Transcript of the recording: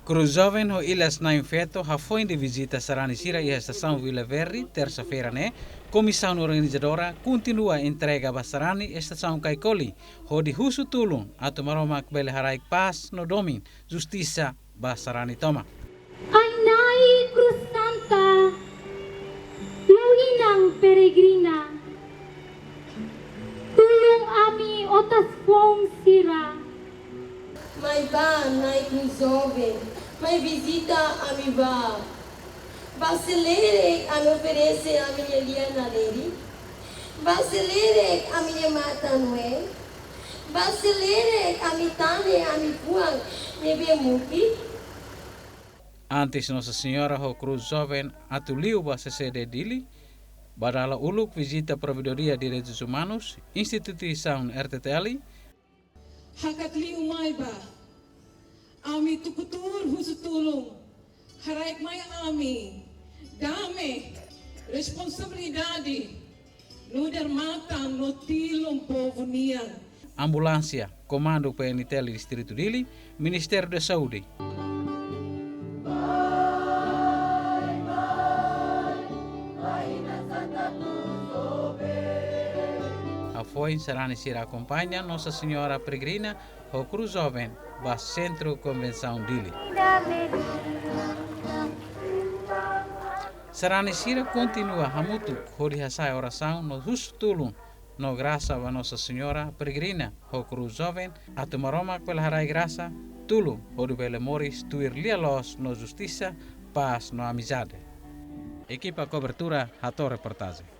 Cruz Jovem no Ilhas Naimfeto foi de visita Sarani Sira e a estação Vila Verde, terça-feira, né? Comissão organizadora continua a entrega a Sarani estação Caicoli, onde Husu Tulum, a tomar uma Harai Paz no domingo, justiça Sarani toma. Anai Cruz Santa, Luinang Peregrina, tulong ami otas fong sira. May ba na Cruz Jovem, may visita a mi ba. Basilere a me oferece a minha Liana Leri. Basilere a minha Mata Noé. Basilere a mi Tane a mi Puang Nebemuki. Antes Nossa Senhora ho Cruz Jovem atuliu ba sede dili, badala uluk visita Provedoria de Direitos Humanos, instituição RTTL, Hakatliu mai ba, ami tukutur Husu Tulum, haraik mai ami, dame, responsabilidade, no dermata no tilum povo nian. ambulância, comando PNTL Distrito Dili, Ministério da Saúde. A foi Sarani Sira acompanha Nossa Senhora Peregrina o Cruz Jovem, ba Centro Convenção Dili. Sarani Sira continua a muito a oração no Husu Tulum, no graça a Nossa Senhora Peregrina o Cruz Jovem, a tomaroma pela harai graça, Tulum, onde bele moris tuir lielos no justiça, paz no amizade. Equipa cobertura, Hato Reportagem.